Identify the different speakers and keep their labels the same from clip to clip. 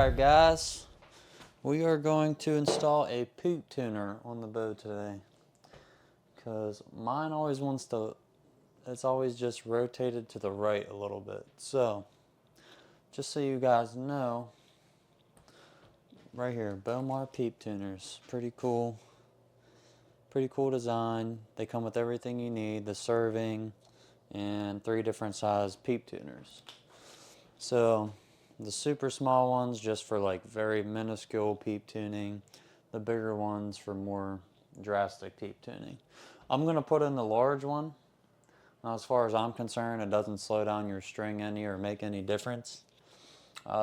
Speaker 1: Alright guys, we are going to install a peep tuner on the bow today because mine always wants to, it's always just rotated to the right a little bit. So, just so you guys know, right here, Bowmar Peep tuners, pretty cool design. They come with everything you need, the serving, and 3 different size peep tuners. So, the super small ones just for like very minuscule peep tuning. The bigger ones for more drastic peep tuning. I'm going to put in the large one. Now, as far as I'm concerned, it doesn't slow down your string any or make any difference.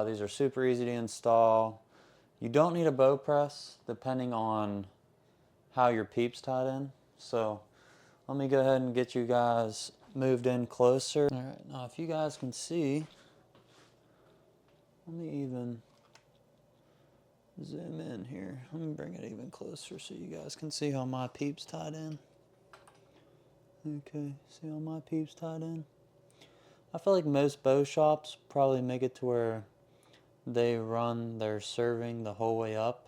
Speaker 1: These are super easy to install. You don't need a bow press depending on how your peep's tied in. So let me go ahead and get you guys moved in closer. Alright, now if you guys can see, let me even zoom in here. Let me bring it even closer so you guys can see how my peep's tied in. Okay, see how my peep's tied in? I feel like most bow shops probably make it to where they run their serving the whole way up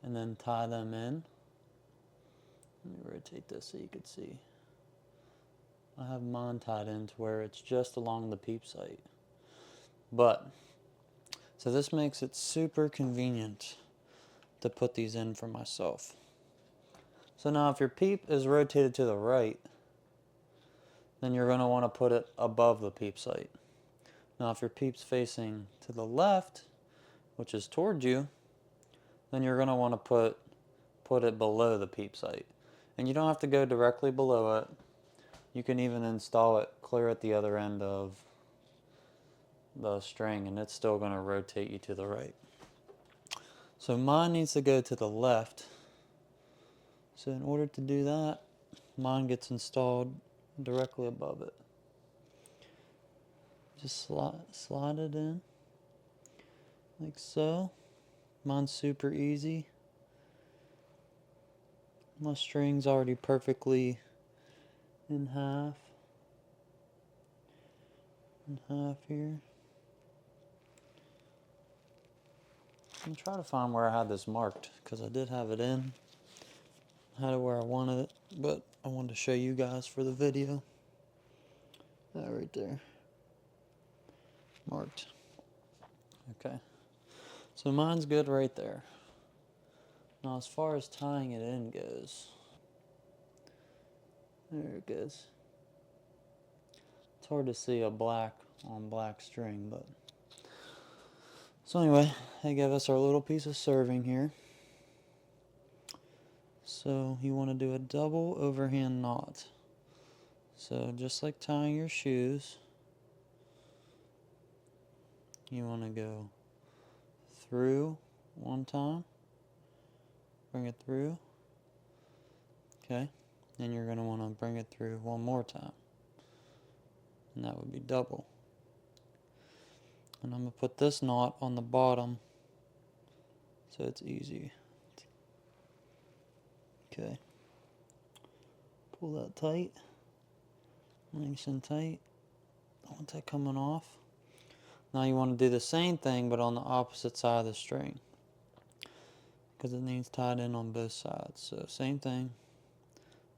Speaker 1: and then tie them in. Let me rotate this so you can see. I have mine tied in to where it's just along the peep sight. But so this makes it super convenient to put these in for myself. So now if your peep is rotated to the right, then you're going to want to put it above the peep sight. Now if your peep's facing to the left, which is towards you, then you're going to want to put it below the peep sight. And you don't have to go directly below it. You can even install it clear at the other end of the string and it's still going to rotate you to the right. So mine needs to go to the left. So in order to do that, mine gets installed directly above it. Just slide it in like so. Mine's super easy. My string's already perfectly in half here. I'm trying to find where I had this marked because I did have it in. I had it where I wanted it, but I wanted to show you guys for the video. That right there. Marked. Okay. So mine's good right there. Now as far as tying it in goes, there it goes. It's hard to see a black on black string, but so anyway, they give us our little piece of serving here. So you want to do a double overhand knot. So just like tying your shoes, you want to go through one time, bring it through, okay, then you're going to want to bring it through one more time, and that would be double. And I'm going to put this knot on the bottom so it's easy. Okay. Pull that tight. Nice and tight. I want that coming off. Now you want to do the same thing but on the opposite side of the string, because it needs tied in on both sides. So same thing.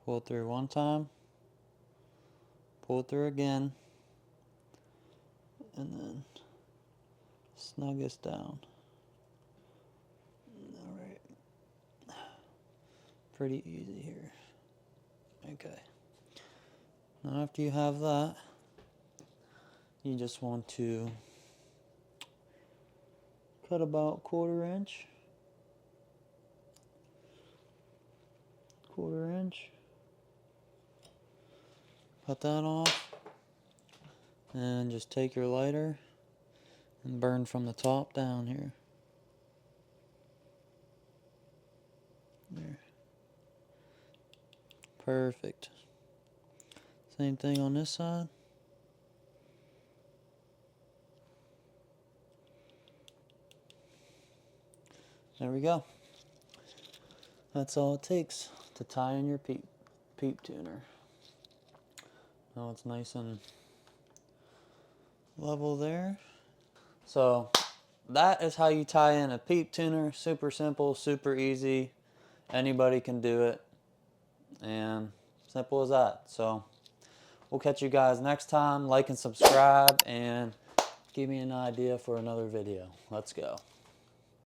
Speaker 1: Pull it through one time. Pull it through again. And then snug this down. Alright. Pretty easy here. Okay. Now after you have that, you just want to cut about 1/4 inch. 1/4 inch. Cut that off. And just take your lighter and burn from the top down here. There. Perfect. Same thing on this side. There we go. That's all it takes to tie in your peep tuner. Now it's nice and level there. So that is how you tie in a peep tuner. Super simple, super easy. Anybody can do it. And simple as that. So we'll catch you guys next time. Like and subscribe and give me an idea for another video. Let's go.